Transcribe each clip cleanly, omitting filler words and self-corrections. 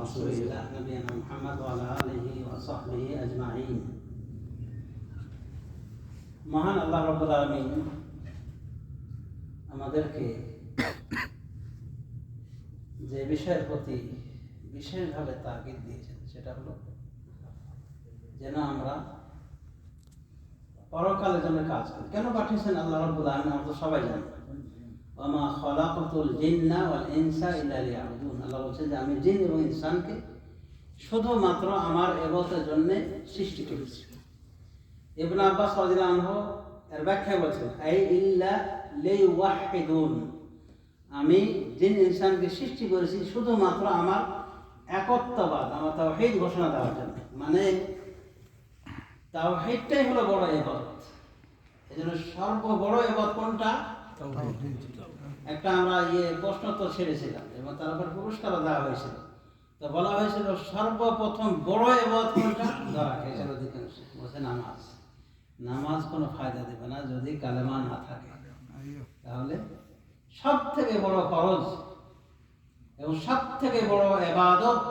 رسول الله نبينا محمد وعلى آله وصحبه أجمعين। মহান আল্লাহ রাব্বুল আলামিন আমাদেরকে যে বিষয়ের প্রতি বিশেষভাবে তাগিদ দিয়েছেন সেটা হলো যেন আমরা পরকালের জন্য কাজ করি। কেন পাঠিয়েছেন আল্লাহ রাব্বুল আলামিন আমরা তো সবাই জানি, ওয়ামা খালাকাতুল জিন্না ওয়াল ইনসা ইল্লা লিয়াবুদুন। আল্লাহ বলছেন যে আমি জিন এবং ইনসানকে শুধুমাত্র আমার ইবাদতের জন্য সৃষ্টি করেছি। ইবনে আব্বাস রাদিয়াল্লাহু আনহু এর ব্যাখ্যায় বলছেন আই ইল্লা লিওয়াহিদুন, আমি জিন ইনসানকে সৃষ্টি করেছি শুধুমাত্র আমার একত্ববাদ, আমার তাওহীদ ঘোষণা দেওয়ার জন্য। মানে তাওহীদটাই হলো বড় ইবাদত। এজন্য সর্ববড় ইবাদত কোনটা? একটা আমরা প্রশ্ন তো ছেড়েছিলাম এবং তার উপর পুরস্কারও দেওয়া হয়েছিল। তো বলা হয়েছিল সর্বপ্রথম বড় ইবাদত কোনটা? ধরা খেয়েছিল অধিকাংশ বলছে নামাজ। নামাজ কোনো ফায়দা দেবে না যদি কালেমা না থাকে। তাহলে সব থেকে বড় ফরজ এবং সব থেকে বড় ইবাদত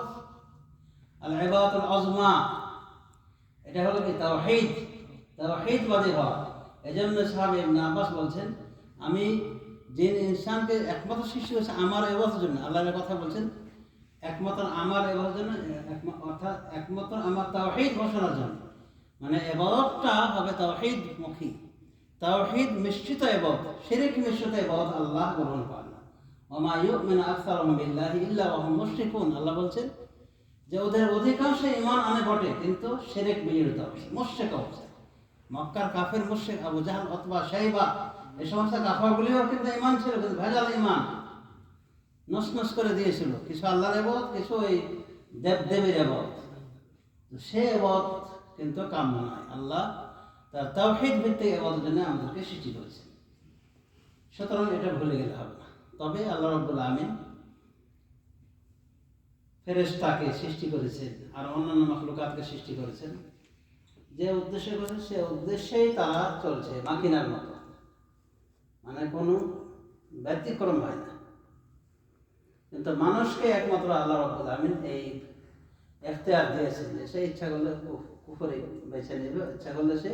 আল ইবাদাতুল আযমা, এটা হলো কি তাওহীদ। তাওহীদবাদী হওয়া। এজন্য সাহাবী ইবনে আব্বাস বলছেন আমি জিন ইনসানকে একমাত্র সৃষ্টি করেছি আমার ইবাদতের জন্য। আল্লাহর কথা বলছেন একমাত্র আমার ইবাদতের জন্য, অর্থাৎ একমাত্র আমার তাওহীদ ঘোষণার জন্য। মানে ইবাদতটা হবে তাওহীদ মুখী, তাওহীদ মিশ্রিত ইবাদত। শিরক মিশ্রিত ইবাদত আল্লাহ গ্রহণ করেন না। ওয়া মা ইউমিনু আকসারুহুম বিল্লাহি ইল্লা ওয়া হুম মুশরিকুন। আল্লাহ বলছেন যে ওদের অধিকাংশ ঈমান আনে বটে কিন্তু শিরক মিশ্রিত অবস্থা, মুশরিক অবস্থা। মক্কার কাফের মুশরিক আবু জাহল, উতবা, শাইবা এই সমস্ত কাফেরগুলিও কিন্তু ঈমান ছিল কিন্তু ভেজাল ঈমান, নসনস করে দিয়েছিল। কিছু আল্লাহর ইবাদত, কিছু ওই দেবদেবীর ইবাদত। সে ইবাদত কিন্তু কাম্য নয়। আল্লাহ তার তাওহীদ ভিত্তিক ইবাদতের জন্য আমাদেরকে সৃষ্টি করেছেন। সুতরাং এটা ভুলে গেলে হবে না। তবে আল্লাহ রাব্বুল আমিন ফেরেশতাকে সৃষ্টি করেছেন আর অন্যান্য মাখলুকাতকে সৃষ্টি করেছেন যে উদ্দেশ্যে করেছেন সে উদ্দেশ্যেই তারা চলছে মাকিনার মতো। মানে কোনো ব্যতিক্রম হয় না। কিন্তু মানুষকে একমাত্র আল্লাহ রাব্বুল আমিন এই ইখতিয়ার দিয়েছেন যে সে ইচ্ছা করলে কুফরি বেছে নেবে, ইচ্ছা করলে সে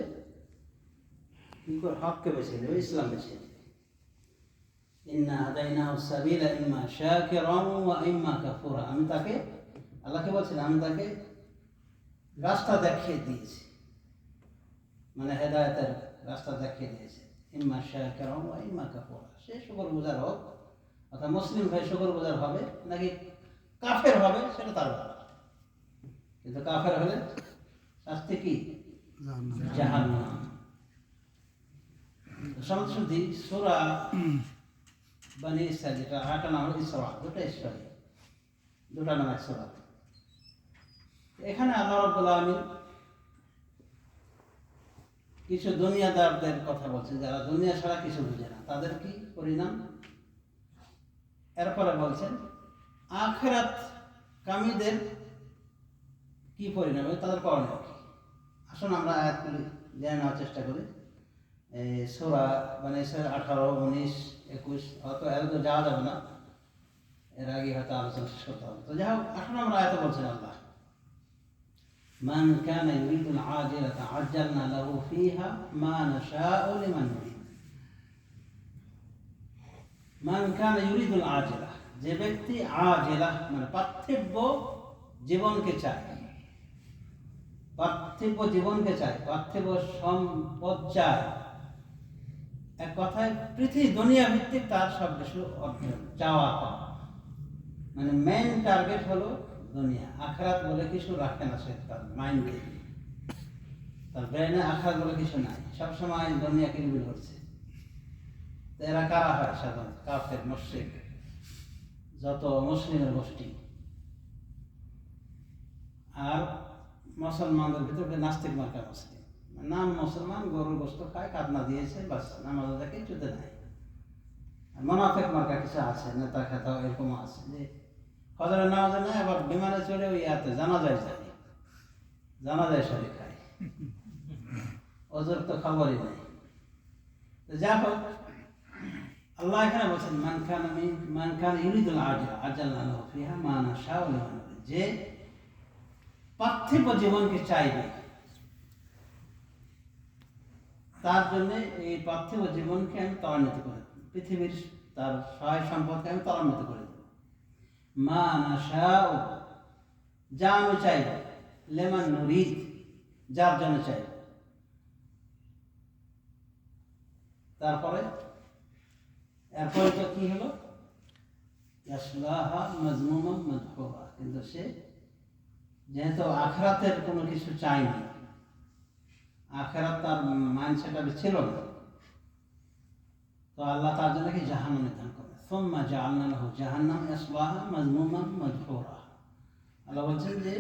হককে বেছে নেবে, ইসলাম বেছে নেবে। ইন্না হাদাইনাহু সাবিলা ইম্মা শাকিরান ওয়া ইম্মা কাফুরা। আমি তাকে, আল্লাহকে বলছেন আমি তাকে রাস্তা দেখিয়ে দিয়েছি, মানে হেদায়েতের রাস্তা দেখিয়ে দিয়েছি। ইম্মা শাকিরান ওয়া ইম্মা কাফুরা, সে শুকরগুজার হোক, অর্থাৎ মুসলিম ভাই শুকরগুজার হবে নাকি কাফের হবে সেটা তার ব্যাপার। কিন্তু কাফের হলে শাস্তি কি? জাহান্নাম। শুধু সূরা বনী ইসরাঈল, যেটা আরেকটা নাম হলো ইসরা, দুটা নাম এক সূরা। এখানে আল্লাহ রাব্বুল আলামিন কিছু দুনিয়াদারদের কথা বলছেন যারা দুনিয়া ছাড়া কিছু বুঝে না, তাদের কি পরিণাম। এরপরে বলছেন আখিরাত কামীদের কি পরিণাম, তাদের করণীয় কি। আসুন আমরা আয়াতগুলি জেনে নেওয়ার চেষ্টা করি। এই সূরা মানে 18, 19, 21 হয়তো এত যাওয়া যাবে না, এর আগে হয়তো আলোচনা শেষ করতে হবে। তো যাই হোক, আসুন আমরা আয়াতে বলছেন আল্লাহ মান কানা ইউরিদুল আজিলাতা আজ্জালনা লাহু ফিহা মা নাশাউ লিমান নুরিদ। মান কানা ইউরিদুল আজিলা, যে ব্যক্তি আজিলা মানে পার্থিব জীবনকে চায়, পার্থিব জীবনকে চায়, পার্থিব সম্পদ চায়, এক কথায় পৃথিবী দুনিয়া ভিত্তিক তার সব কিছু অর্জন চাওয়া পাওয়া, মানে মেইন টার্গেট হলো দুনিয়া। আখিরাত বলে কিছু রাখে না সে তার মাইন্ডে, তার ব্রেনে আখিরাত বলে কিছু নাই, সবসময় দুনিয়া কিলবিল করছে। তো এরা কারা হয়? সাধারণত কাফের, মুশরিক, যত মুসলিমের গোষ্ঠী। আর মুসলমানদের ভিতরে নাস্তিক মার্কা মুসলিম, নাম মুসলমান, গরুর গোস্ত খায়, কাদনা দিয়েছে, বাস নামাজ দেখে চুতে নাই। মুনাফিক মার্কা কিছু আছে, নেতা খেতা এরকম আছে যে ফজরের নামাজে নাই, আবার বিমানে চড়ে ওই জানাজায় যায়, জানাজায় সারি খায়, ওদের তো খবরই নেই। যা হোক, আল্লাহ এখানে বলছেন মান কানা ইউরিদুল আজলা আজালনা লাহু ফিহা মা নাশাউ লিমান নুরিদ, যে পার্থিব জীবনকে চাইবে তার জন্য এই পার্থিব জীবনকে আমি ত্বরান্বিত করে দেব, পৃথিবীর তার সহায় সম্পদকে আমি ত্বরান্বিত করে দেব। মা নাশাউ, যা আমি চাইব, লিমান নুরিদ, যার জন্য চাইব। তারপরে এরপরে তো কি হলো, ইয়াসলাহা মাজমুমান মাদহুরা, কিন্তু সে যেহেতু আখিরাতের কোনো কিছু চায়নি, আখিরাত তার মাইন্ডসেট ছিল না, তো আল্লাহ তার জন্য কি জাহান্নাম নির্ধারণ করে। সুম্মা জাআলনা লাহু জাহান্নাম ইয়াসলাহা মাজমুমান মাদহুরা। আল্লাহ বলছেন যে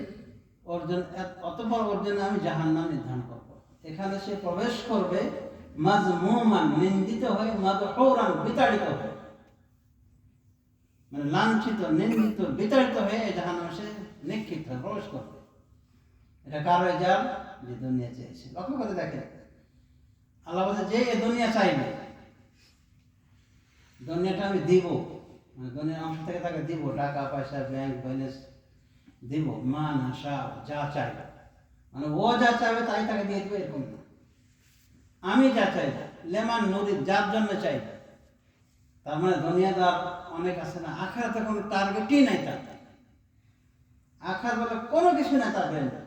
অতঃপর ওর জন্য আমি জাহান্নাম নির্ধারণ করব। এখানে সে প্রবেশ করবে মাজমুমান, নিন্দিত হয়ে, মাদহুরান, বিতাড়িত হয়ে, মানে লাঞ্ছিত, নিন্দিত, বিতাড়িত হয়ে এই জাহান্নামে সে নিক্ষিপ্ত হয়ে প্রবেশ করবে। এটা কার রেজাল্ট? যে দুনিয়া চেয়েছে। লক্ষ্য করে দেখেন, আল্লাহ বলছে যে এ দুনিয়া চাইবে, দুনিয়াটা আমি দিব, মানে দুনিয়ার অংশ থেকে তাকে দিব, টাকা পয়সা, ব্যাংক ব্যালেন্স দিব, মা নাশাউ, যা চাইবে, মানে ও যা চাইবে তাই তাকে দিয়ে দেবে, এরকম না। আমি যা চাইব, লিমান নুরিদ, যার জন্য চাইব। তার মানে দুনিয়াদার অনেক আছে না, আখিরাতে কোনো টার্গেটই নাই তার, আখিরাত বলে কোনো কিছু না তার ব্রেনে,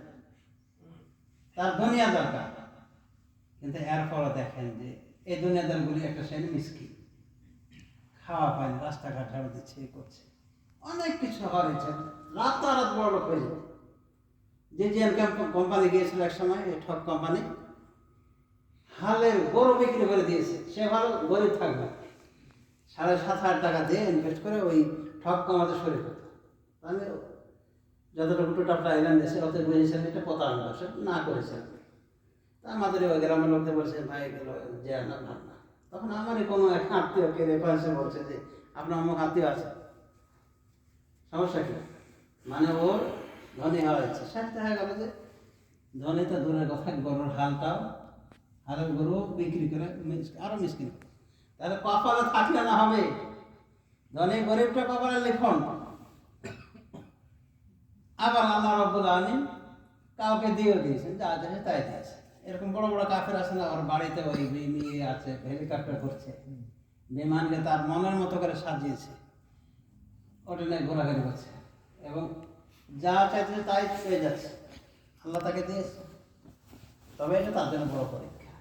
তার দুনিয়া দরকার। কিন্তু এরপরে দেখেন যে এই দুনিয়াদারগুলি একটা শ্রেণী মিসকিন, খাওয়া পায় না, রাস্তাঘাট ঝাড়ু দিচ্ছে, এ করছে, অনেক কিছু হওয়ার ইচ্ছা, রাতারাত বড় লোক হয়ে যাবে। যে কোম্পানি গিয়েছিল এক সময়, এই ঠক কোম্পানি, হালের গরু বিক্রি করে দিয়েছে, সে ভালো গরিব থাকবে, 7,500 টাকা দিয়ে ইনভেস্ট করে ওই ঠক কমাতে শুরু করতো। তাহলে যতটুকু টোটাপটা এলেন দেশে, অত বুঝেছেন এটা প্রতারণা, সে না করেছেন। তা আমাদের ওই গ্রামের লোকদের বলছে, ভাই এগুলো যে না ভাব না। তখন আমারই কোনো এক আত্মীয়কে রেফারেন্সে বলছে যে আপনার অমুক আত্মীয় আছে, সমস্যা কি, মানে ওর ধনী হওয়া ইচ্ছে। সাথে হয়ে গেল যে ধনী তো দূরের কথা, গরুর হালের গরু বিক্রি করে আরো মিসকিন। তাহলে কপালে থাকলে না হবে, ধনী গরিবটা কপালে লিখন। আবার আল্লাহ রাব্বুল আলামিন কাউকে দিয়েও দিয়েছেন, যা আছে তাই দিয়েছে। এরকম বড় বড় কাফের আছে না, ওর বাড়িতে ওই বিয়ে আছে, হেলিকপ্টার করছে, বিমানকে তার মনের মতো করে সাজিয়েছে, ওটা নিয়ে ঘোরাঘুরি করছে, এবং যা চাইছে তাই পেয়ে যাচ্ছে, আল্লাহ তাকে দিয়েছে। তবে এটা তার জন্য বড় পরীক্ষা।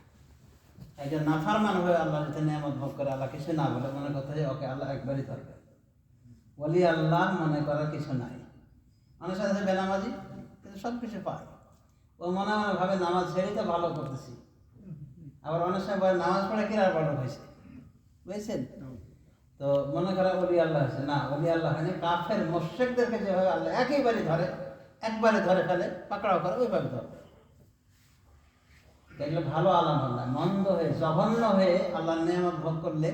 এটা নাফরমান হয়ে আল্লাহ যদি নিয়ামত ভোগ করে, আল্লাহ কিছু না বলে, মনে করতে হয় ওকে আল্লাহ একবারই দরকার, বলি আল্লাহ মনে করার কিছু নাই। মানুষের সাথে বেনামাজি, কিন্তু সব কিছু পায়, ও মনে মনে ভাবে নামাজ ছেড়েই তো ভালো করতেছি। আবার অনেক সময় নামাজ পড়ে কিরার বড় হয়েছে, বুঝছেন? তো মনে করা ওলি আল্লাহ হয়েছে না, ওলি আল্লাহ হয়নি। কাফের মুশরিকদেরকে যেভাবে আল্লাহ একবারে ধরে ফেলে, পাকড়াও করে, ওইভাবে ধরে। দেখলে ভালো আলামত না, মন্দ হয়ে, জঘন্য হয়ে আল্লাহর নিয়ামত ভোগ করলে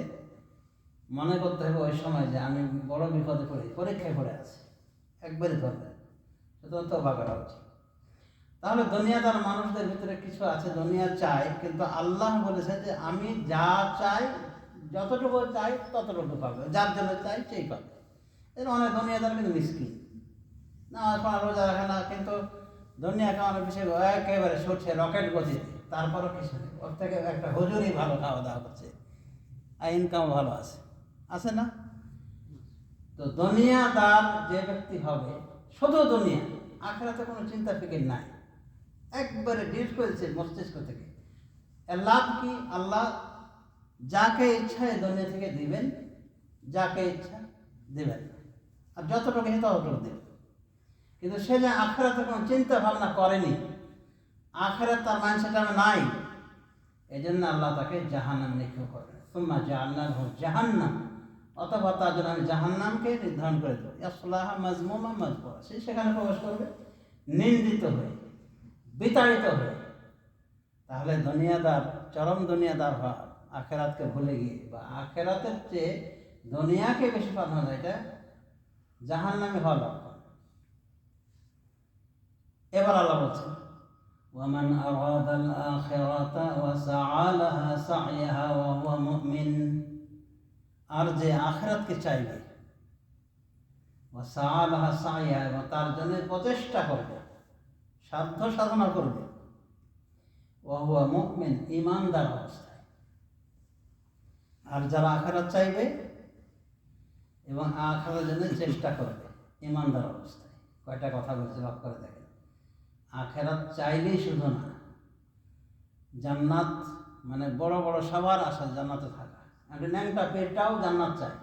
মনে করতে হবে ওই সময় যে আমি বড় বিপদে পড়ি, পরীক্ষায় পড়ে আছি, একবারে ধরবে, সুতরাং তওবা করা উচিত। তাহলে দুনিয়াদার মানুষদের ভিতরে কিছু আছে, দুনিয়া চায়, কিন্তু আল্লাহ বলেছে যে আমি যা চাই, যতটুকু চাই ততটুকু পাবে, যার জন্য চাই সেই পাবে। এর অনেক দুনিয়াদার কিন্তু মিসকিন, না রোজা রাখে না, কিন্তু দুনিয়া খাওয়ানোর বিষয় একেবারে সরছে রকেট গতিতে, তারপরও কিছু নেই, ওর থেকে একটা হুজুরই ভালো খাওয়া দাওয়া করছে, আর ইনকাম ভালো আছে না? তো দুনিয়াদার যে ব্যক্তি হবে, শুধু দুনিয়া, আখিরাতে কোনো চিন্তা ফিকির নাই, একবারে ডিলিট করেছে মস্তিষ্ক থেকে। এর লাভ কি? আল্লাহ যাকে ইচ্ছা এই দুনিয়া থেকে দিবেন, যাকে ইচ্ছা দেবেন, আর যতটুকু ইচ্ছা ততটুকু দেবেন। কিন্তু সে যে আখিরাতে কোনো চিন্তা ভাবনা করেনি, আখিরাত তার মাইন্ডসেট নাই, এই জন্য আল্লাহ তাকে জাহান্নামে নিক্ষেপ করবেন। সুম্মা জাআলনা লাহু জাহান্নাম, অথবা তার জন্য আমি জাহান্নামকে নির্ধারণ করে দেবো, ইয়াসলাহা মাজমুমা মাদহুরা, সে সেখানে প্রবেশ করবে নিন্দিত হয়ে, বিতাড়িত হয়ে। তাহলে দুনিয়াদার, চরম দুনিয়াদার হওয়া, আখেরাতকে ভুলে গিয়ে, বা আখেরাতের চেয়ে দুনিয়াকে বেশি প্রাধান্য, এটা জাহান্নামে হওয়া লক্ষণ। এবার আল্লাহ বলছেন, ওয়ামান আরাদাল আখিরাতা ওয়া সাআ লাহা সা'য়াহা ওয়া হুয়া মুমিন, আর যে আখিরাতকে চাইবে, ওয়াসাআলাহা সাইয়া, এবং তার জন্য প্রচেষ্টা করবে, সাধ্য সাধনা করবে, ওয়া হুয়া মুমিন, ঈমানদার অবস্থায়। আর যারা আখিরাত চাইবে এবং আখিরাতের জন্য চেষ্টা করবে ঈমানদার অবস্থায়। কয়টা কথা বলছে লক্ষ্য করে দেখেন। আখিরাত চাইলেই শুধু না, জান্নাত মানে বড় বড় সবার আশা জান্নাতে থাকা, একটা ন্যাংটা পেটটাও জান্নাত চায়,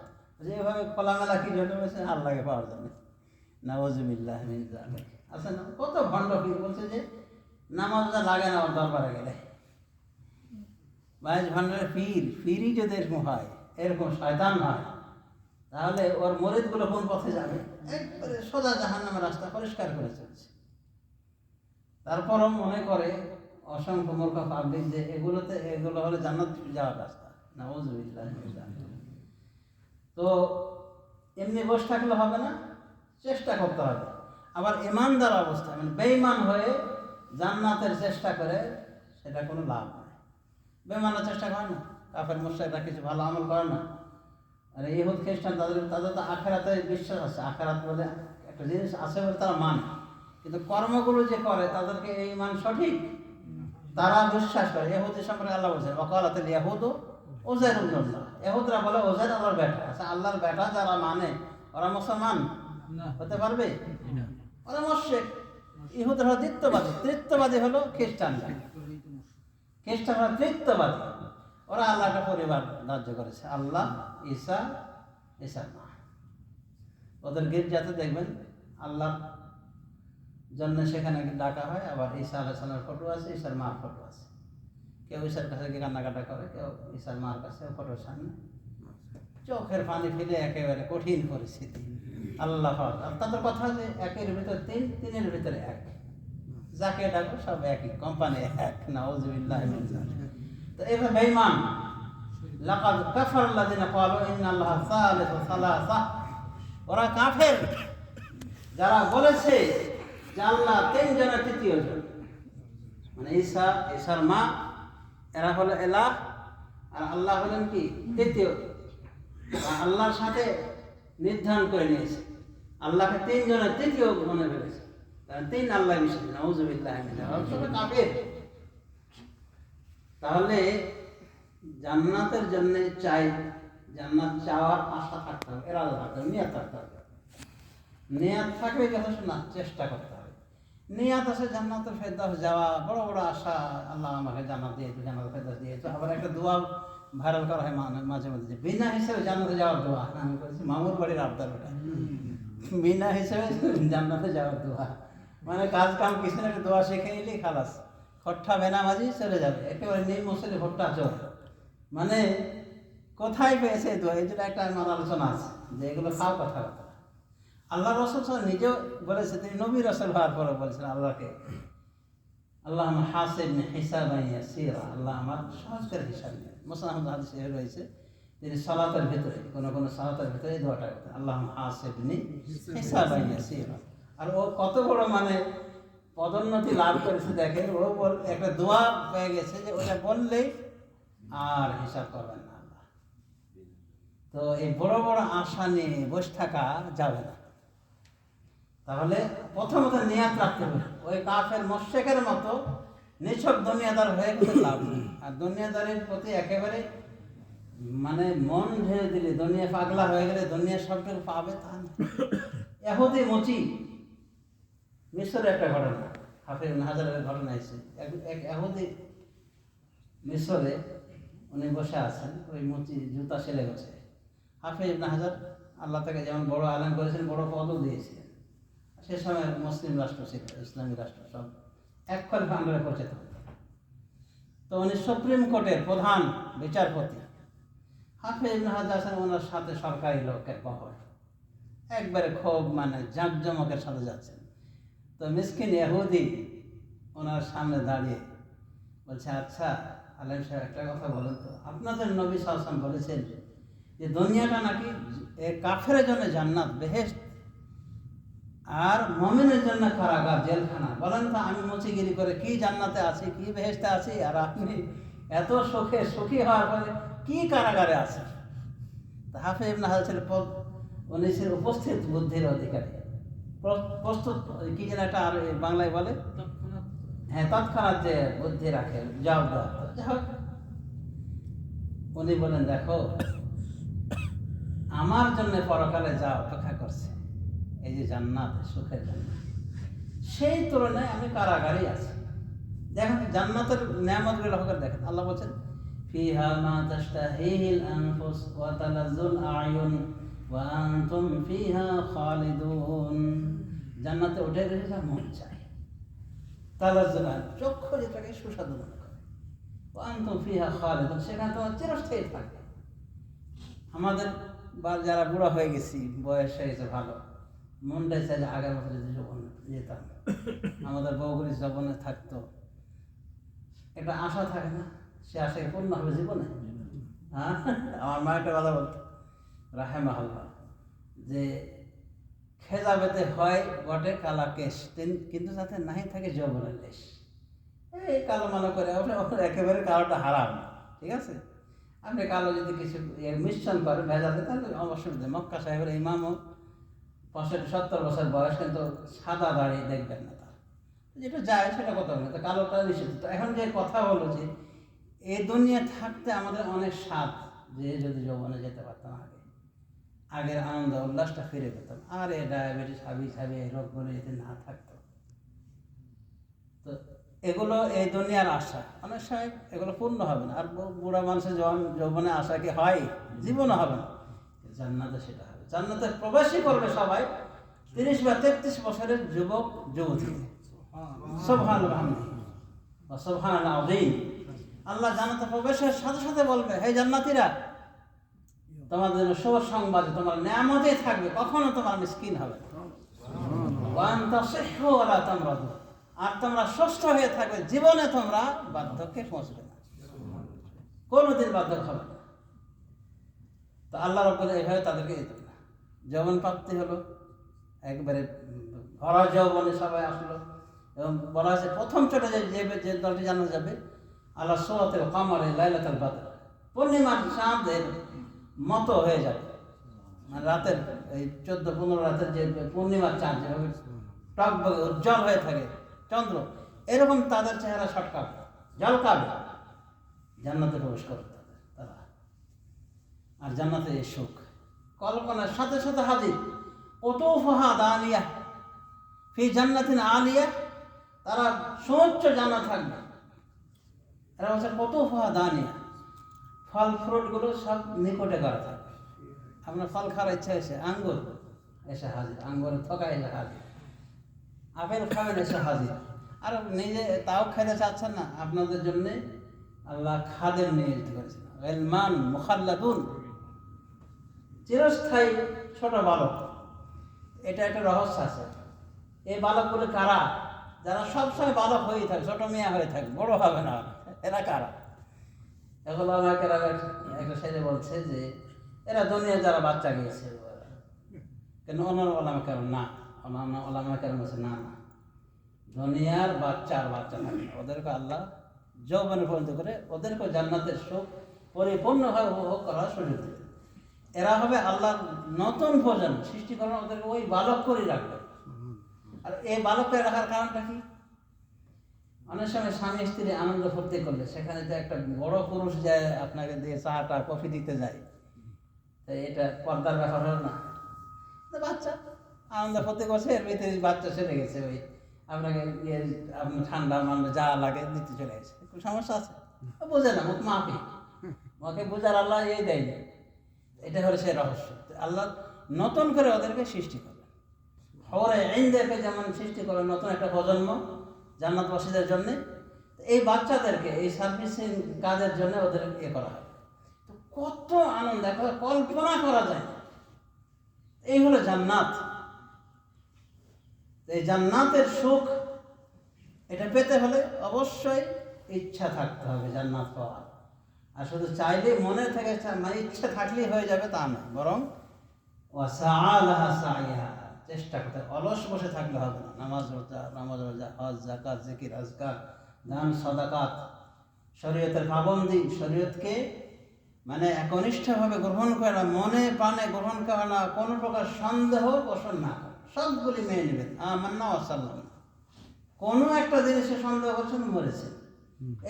যেভাবে খোলামেলা কি জন্য বলছে আল্লাহকে পাওয়ার জন্য। নাউযুবিল্লাহি মিন যালিক। আছে না কত ভণ্ড পীর বলছে যে নামাজটা লাগে না ওর দরবারে গেলে। বাইশ ভান্ডারের পীরই যদি এরকম হয়, এরকম শয়তান হয়, তাহলে ওর মরিদগুলো কোন পথে যাবে? একবারে সোজা জাহান্নামের রাস্তা পরিষ্কার করে চলছে। তারপরও মনে করে অসংখ্য মূর্খ পাবলিক যে এগুলো হলে জান্নাত যাওয়ার রাস্তা। নাউযুবিল্লাহি মিন যালিক। তো এমনি বসে থাকলে হবে না, চেষ্টা করতে হবে। আবার ঈমানদার অবস্থা মানে বেঈমান হয়ে জান্নাতের চেষ্টা করে, সেটা কোনো লাভ নাই। বেঈমানের চেষ্টা করে না, কাফের মুশরিকরা কিছু ভালো আমল করে না। আর ইহুদ খ্রিস্টান তাদের তো আখিরাতে বিশ্বাস আছে, আখিরাত বলে একটা জিনিস আছে বলে তারা মানে, কিন্তু কর্মগুলো যে করে তাদেরকে এই ঈমান সঠিক, তারা বিশ্বাস করে। ইহুদি সম্পর্কে আল্লাহ বলছেন ওয়াকালাতুল ইয়াহুদু উযাইর ইবনুল্লাহ, ইহুদরা বলে উযাইর আল্লাহর বেটা। আচ্ছা, আল্লাহর বেটা যারা মানে ওরা মুসলমান হতে পারবে? ওরা মুশরিক। ইহুদরা হলো দ্বিত্ববাদী, তৃতীয়বাদী হলো খ্রিস্টানরা। খ্রিস্টানরা তৃতীয়বাদী, ওরা আল্লাহকে পরিবার ধার্য করেছে, আল্লাহ, ঈসা, ঈসার মা। ওদের গির্জাতে দেখবেন আল্লাহর জন্য সেখানে ডাকা হয়, আবার ঈসা আলাইহিস সালামের ফটো আছে, ঈসার মার ফটো আছে। কেউ ঈসার কাছে গিয়ে কান্নাকাটা করে, কেউ ঈসার মার কাছে ফটোর সামনে চোখের পানি ফেলে একেবারে কঠিন পরিস্থিতি। আল্লাহ তাদের কথা যে একের ভিতরে তিন, তিনের ভিতরে এক, যাকে ডাকো সব একই, কোম্পানি এক। নাউযুবিল্লাহি মিন যালিক। তো এবার বেঈমান, লাকাদ কাফারাল্লাযিনা ক্বালু ইন্নাল্লাহা সালিসু সালাসা, ওরা কাফের যারা বলেছে যে আল্লাহ তিনজনের তৃতীয় জন, মানে ঈসা, ঈসার মা, এরা হলো এলাহ, আর আল্লাহ হলেন কি তৃতীয়। আল্লাহর সাথে নির্ধারণ করে নিয়েছে, আল্লাহকে তিনজনের তৃতীয় মনে করেছে, কারণ তিন আল্লাহ বিশ্বাস। নাউযুবিল্লাহি মিন যালিক, কাফের। তাহলে জান্নাতের জন্য জান্নাত চাওয়ার আশা থাকতে হবে, এরাদা থাকতে হবে, নিয়ত থাকতে হবে। নিয়ত থাকবে যথেষ্ট না, চেষ্টা করতে হবে। নিয়ত আছে জান্নাতুল ফেরদাউস যাওয়া, বড় বড় আশা, আল্লাহ আমাকে জান্নাত দিয়েছে, জান্নাতুল ফেরদাউস দিয়েছে। আবার একটা দোয়া ভাইরাল করা হয় মাঝে মাঝে, বিনা হিসেবে জান্নাতে যাওয়ার দোয়া। আমি করেছি মামুর বাড়ির আবদার, ওটা বিনা হিসেবে জান্নাতে যাওয়ার দোয়া, মানে কাজ কাম কিছু একটা দোয়া শিখে নিলে খালাস, খট্টা বেনামাজি চলে যাবে, একেবারে নেই মসলে ভোটটা চল। মানে কোথায় পেয়েছে দোয়া? এই জন্য একটা আমার আলোচনা আছে যে এগুলো খাও কথা কথা। আল্লাহ রাসূল নিজেও বলেছে, তিনি নবী রাসূল হওয়ার পরে বলেছেন আল্লাহকে, আল্লাহুম্মা হাসিবনি হিসাবান ইয়াসীরা, আল্লাহ আমার সহজ করে হিসাব নেন। মুসলিম হাদিসে রয়েছে তিনি সালাতের ভিতরে কোন সালাতের ভিতরে এই দোয়াটা করতেন, আল্লাহুম্মা হাসিবনি হিসাবান ইয়াসীরা। আর ও কত বড় মানে পদোন্নতি লাভ করেছে দেখেন, ও একটা দোয়া পেয়ে গেছে যে ওটা বললেই আর হিসাব করবেন না আল্লাহ। তো এই বড় বড় আশা নিয়ে বসে থাকা যাবে না। তাহলে প্রথমত নিয়াত রাখতে হবে, ওই কাফের মুশরিকের মতো নিছক দুনিয়াদার হয়ে গেলে লাভ নেই। আর দুনিয়াদারির প্রতি একেবারে মানে মন ঢেলে দিলে, দুনিয়া পাগলা হয়ে গেলে দুনিয়া সবটুকু পাবে তা না। ইহুদি মুচি, মিশরের একটা ঘটনা, হাফিজ ইবনে হাজারের ঘটনা এসেছে। এক ইহুদি মিশরে উনি বসে আছেন, ওই মুচি জুতা সেলে গেছে। হাফিজ ইবনে হাজার আল্লাহ তাকে যেমন বড় আলেম করেছেন, বড় পদও দিয়েছিলেন। সে সময় মুসলিম রাষ্ট্র ছিল, ইসলামী রাষ্ট্র, সব এক খলিফার আন্ডারে পরিচালিত হতো। তো উনি সুপ্রিম কোর্টের প্রধান বিচারপতি। হাফিজ ইবনে হাজার আছেন, ওনার সাথে সরকারি লোকের বহর, একবারে খুব মানে জাঁকজমকের সাথে যাচ্ছেন। তো মিসকিন ইহুদি ওনার সামনে দাঁড়িয়ে বলছে, আচ্ছা আলেম সাহেব একটা কথা বলেন তো, আপনাদের নবী সাল্লাল্লাহু আলাইহি ওয়াসাল্লাম বলেছেন যে দুনিয়াটা নাকি কাফেরের জন্য জান্নাত, বেহেশত, আর মুমিনের জন্য কারাগার, জেলখানা। বলেন তো আমি মুচিগিরি করে কি জান্নাতে আছি, কি বেহেশতে আছি, আর আপনি এত সুখী হওয়ার পরে কি কারাগারে আছেন? হাফেজ ইবনে হাজার ছিল উনি ছিল উপস্থিত বুদ্ধির অধিকারী, প্রস্তুত কি যেন একটা আর বাংলায় বলে, হ্যাঁ তৎক্ষণাৎ যে বুদ্ধি রাখে জবাব দেওয়া। যাই হোক, উনি বলেন দেখো আমার জন্য পরকালে যা অপেক্ষা করছে, এই যে জান্নাত, সুখের জান্নাত, সেই তুলনায় আমি কারাগারেই আছি। দেখেন জান্নাতের নিয়ামতগুলো করে দেখেন। আল্লাহ বলছেন ফিহা মা তাশতাহিহিল আনফুস ওয়া তালাজ্জুল আয়ুন ওয়া আনতুম ফিহা খালিদুন। জান্নাতে উঠে গেছে যা মন চায়, তালাজ্জুল আয়ুন, চক্ষু যেটাকে সুস্বাদু মনে করে, ওয়া আনতুম ফিহা খালিদুন, সেখানে তোমার চিরস্থায়ী থাকবে। আমাদের বা যারা বুড়া হয়ে গেছি, বয়স হয়েছে ভালো, মনটাই চাই যে আগের মতো যদি যৌবন যেতাম, আমাদের বউগুলি যৌবনে থাকতো, একটা আশা থাকে না, সে আশা পূর্ণ হবে জীবনে। হ্যাঁ, আমার মা একটা কথা বলতো রাহেমাহুল্লাহ, যে খেজাবেতে হয় বটে কালা কেশ, কিন্তু যাতে নাই থাকে যৌবনের লেশ। এই কালো মালো করে একেবারে কালোটা হারাম, ঠিক আছে? আপনি কালো যদি কিছু মিশ্রণ করেন ভেজাতে, তাহলে অবশ্যই। মক্কা সাহেবের ইমামও 65-70 বছর বয়স, কিন্তু সাদা দাড়ি দেখবেন না তার, যেটা যায় সেটা কথা বলে, তো কালোটা নিষিদ্ধ। তো এখন যে কথা হলো যে এই দুনিয়া থাকতে আমাদের অনেক স্বাদ, যে যদি যৌবনে যেতে পারতাম, আগের আনন্দ উল্লাসটা ফিরে পেতাম, আর এ ডায়াবেটিস হাবি এই রোগগুলো যদি না থাকতো। তো এগুলো এই দুনিয়ার আশা, অনেক সময় এগুলো পূর্ণ হবে না। আর বুড়া মানুষের যৌবনে আশা কি হয়? জীবনও হবে না। জান্নাতে সেটা হবে। জান্নাতে প্রবেশই করবে সবাই 30 বা 33 বছরের যুবক যুবতী। সুবহানাল্লাহ ওয়া সুবহানাল আযীম। আল্লাহ জান্নাতে প্রবেশের সাথে সাথে বলবে, হে জান্নাতীরা, তোমাদের জন্য শুভ সংবাদ, তোমার নিয়ামতেই থাকবে, কখনো তোমার মিসকিন হবে না। ওয়া আনতা সিহহু ওয়া লা তামরাদু, আর তোমরা সুস্থ হয়ে থাকবে, জীবনে তোমরা বার্ধক্যে পৌঁছবে না, কোনোদিন বার্ধক্য হবে না। তো আল্লাহ রাব্বুল এইভাবে তাদেরকে যৌবন প্রাপ্তি হলো, একবারে ভরা যৌবনে সবাই আসলো। এবং বলা হয়েছে প্রথম চোটে যে দলটি জানা যাবে, আল্লাহ সূরাতুল কামারে লাইলাতুল বদর, পূর্ণিমার চাঁদের মতো হয়ে যাবে। মানে রাতের এই 14-15 রাতের যে পূর্ণিমার চাঁদ যেভাবে টকবগে উজ্জ্বল হয়ে থাকে চন্দ্র, এরকম তাদের চেহারা ছটকাবে, ঝলকাবে। জান্নাতে প্রবেশ করবে তারা। আর জান্নাতে এই সুখ কল্পনার সাথে সাথে হাজির। কুতুফুহা দানিয়া ফি জান্নাতিন আলিয়া, তারা সুউচ্চ জান্নাত থাকবে। এরা হচ্ছে কুতুফুহা দানিয়া, ফল ফ্রুটগুলো সব নিকটে করা থাকবে। আপনার ফল খাওয়ার ইচ্ছা হয়েছে, আঙ্গুর এসে হাজির, আঙ্গুরের থোকা এসে হাজির, আপেল খাবেন এসে হাজির। আর নিজে তাও খেতে চাচ্ছেন না, আপনাদের জন্যে আল্লাহ খাদেম নিয়োজিত করেছেন, ইলমান মুখাল্লাদুন, চিরস্থায়ী ছোট বালক। এটা একটা রহস্য আছে। এই বালকগুলো কারা? যারা সবসময় বালক হয়েই থাকে, ছোট মেয়ে হয়ে থাকে, বড় হবে না, এরা কারা? এখন আমাকে একটা ছেলে বলছে যে এরা দুনিয়া যারা বাচ্চা গিয়েছে, কেন অন্যান্য ওলামা কেন না, অন্যান্য ওলামা কেন বলছে না না, দুনিয়ার বাচ্চা আর বাচ্চা থাকে না, ওদেরকে আল্লাহ যৌবনে পরিণত করে ওদেরকে জান্নাতের সুখ পরিপূর্ণভাবে উপভোগ করার সুযোগ দেবে। এরা হবে আল্লাহর নতুন প্রজন্ম, সৃষ্টি করেন ওদেরকে ওই বালক করেই রাখবে। আর এই বালককে রাখার কারণটা কি? অনেক সময় স্বামী স্ত্রী আনন্দ ফুর্তি করলে সেখানে যে একটা বড় পুরুষ যায় আপনাকে দিয়ে চাটা কফি দিতে যায়, তাই এটা পর্দার ব্যাপার হলো না? বাচ্চা আনন্দ ফুর্তি করছে, এর ভিতরে বাচ্চা চলে গেছে, ওই আপনাকে আপনার ঠান্ডা মান্ডা যা লাগে দিতে চলে গেছে, একটু সমস্যা আছে, বোঝে না, মুখ মাপি, ওকে বোঝার আল্লাহ এই দেয়নি। এটা হলো সেই রহস্য। আল্লাহ নতুন করে ওদেরকে সৃষ্টি করবেন, হরে আইনদেরকে যেমন সৃষ্টি করেন নতুন একটা প্রজন্ম জান্নাতবাসীদের জন্যে, এই বাচ্চাদেরকে এই সার্ভিসিং কাজের জন্য ওদের করা হয়। তো কত আনন্দ, কল্পনা করা যায় না। এই হলো জান্নাত। এই জান্নাতের সুখ এটা পেতে হলে অবশ্যই ইচ্ছা থাকতে হবে জান্নাত পাওয়ার। আর শুধু চাইলেই মনে থেকে মানে ইচ্ছা থাকলেই হয়ে যাবে তা না, বরং চেষ্টা করতে, অলস বসে থাকলে হবে না। নামাজ রোজা, হজ, যাকাত, জিকির, আজকার, দান, সাদাকাত, শরীয়তের পাবন্দি, শরীয়তকে মানে একনিষ্ঠভাবে গ্রহণ করে না, মনে প্রাণে গ্রহণ করে না, কোনো প্রকার সন্দেহ পোষণ না করে, সবগুলি মেনে নেবেন আমান্না ওয়াসাল্লাম। কোনো একটা জিনিসে সন্দেহ করছেন, মরেছেন।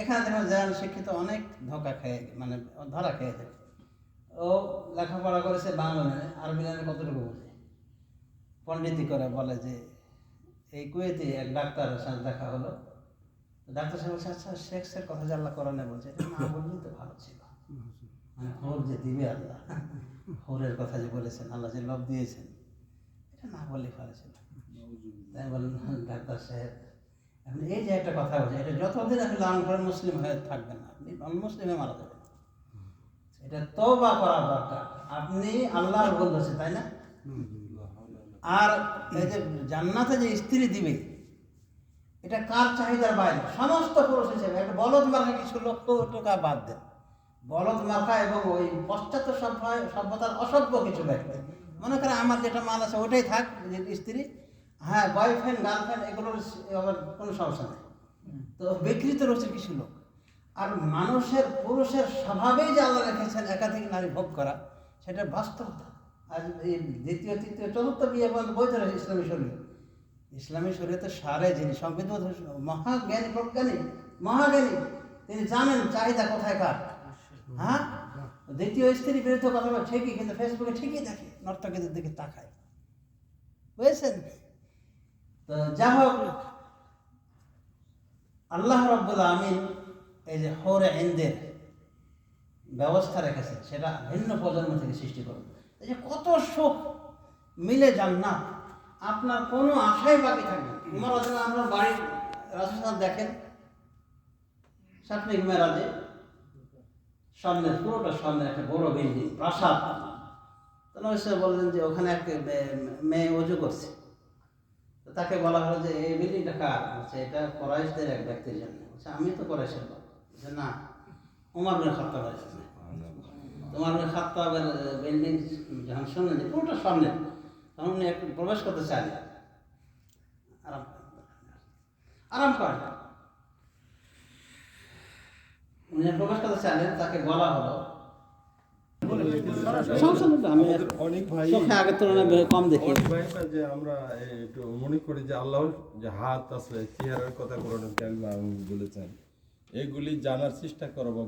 এখানে দেখেন জেনারেল শিক্ষিত অনেক ধোকা খেয়ে, মানে ধরা খেয়ে যায়। ও লেখাপড়া করেছে বাংলা লাইনে, আরবি লাইনে কতটুকু বোঝে, পণ্ডিতি করে বলে যে এই কুয়েতে এক ডাক্তারের সাথে দেখা হলো, ডাক্তার সাহেব বলছে আচ্ছা সেক্সের কথা যে আল্লাহ কোরআনে বলছে, এটা না বললেই তো ভালো ছিল। মানে হোর যে দিবে আল্লাহ, হোরের কথা যে বলেছেন, আল্লাহ যে লব দিয়েছেন, এটা না বললেই ভালো ছিল। তাই বললেন ডাক্তার সাহেব, আপনি এই যে একটা কথা বলছেন, এটা যতদিন আপনি লালন করে মুসলিম হয়ে থাকবেন না, আপনি অনমুসলিমে মারা যাবেন। এটা তওবা করা দরকার। আপনি আল্লাহর বলতেছে, তাই না? আর এই যে জান্নাতে যে স্ত্রী দিবে, এটা কার চাহিদার বাইরে? সমস্ত পুরুষ হিসেবে একটা বলদ মার্কা কিছু লক্ষ টাকা বাদ দেন, বলদ মার্কা এবং ওই পশ্চাৎ সভ্যতার অসভ্য কিছু ব্যক্তি মনে করে আমার যেটা মাল আছে ওটাই থাক, স্ত্রী, হ্যাঁ বয়ফ্রেন্ড গার্লফ্রেন্ড এগুলোর আবার কোনো সমস্যা নেই। তো বিকৃত রয়েছে কিছু লোক। আর মানুষের পুরুষের স্বভাবেই যে আল্লাহ রেখেছেন একাধিক নারী ভোগ করা, সেটা বাস্তবতা। আর এই দ্বিতীয় তৃতীয় চতুর্থ বিয়ে পর্যন্ত বৈধ রয়েছে ইসলামী শরীর। ইসলামী শরীয়তে সারে যিনি সংবিধান মহাজ্ঞানী প্রজ্ঞানী মহাজ্ঞানী, তিনি জানেন চাহিদা কোথায় কার। হ্যাঁ, দ্বিতীয় স্ত্রীর বিরুদ্ধে কথা বলে ঠিকই, কিন্তু ফেসবুকে ঠিকই দেখে, নর্তকীদের দিকে তাকায়, বুঝেছেন? তো যা হোক, আল্লাহ রাব্বুল আমিন এই যে হৌরে ইনদের ব্যবস্থা রেখেছেন, সেটা ভিন্ন প্রজন্ম থেকে সৃষ্টি করবে। এই যে কত সুখ মিলে জান্নাত, আপনার কোনো আশাই বাকি থাকবে। উমর রাদিয়াল্লাহু আনহু বাড়ির রাসূল দেখেন সাতনিক মেরাজে সামনে, পুরোটা সামনে একটা বড় বিল্ডিং, প্রাসাদ। তো নবী সাল্লাল্লাহু বললেন যে ওখানে এক মেয়ে ওযু করছে। তো তাকে বলা হলো যে এই বিল্ডিংটা কার? বলছে এটা কুরাইশদের এক ব্যক্তির জন্য। বলছে আমি তো কুরাইশের লোক। বলছে না, ওমর বিন খাত্তাবের জন্য। ওমর বিন খাত্তাবের বিল্ডিং যখন শুনলেন যে পুরোটা সামনে, তখন উনি একটু প্রবেশ করতে চান, আরাম করেন, উনি প্রবেশ করতে চাইলেন, তাকে বলা হলো অনেক ভাই আগের তুলনায় কম দেখি যে আমরা একটু মনে করি যে আল্লাহর যে হাত আছে, চেহারার কথা কোরআনে কারিমে বলেছেন, এগুলি জানার চেষ্টা করো বা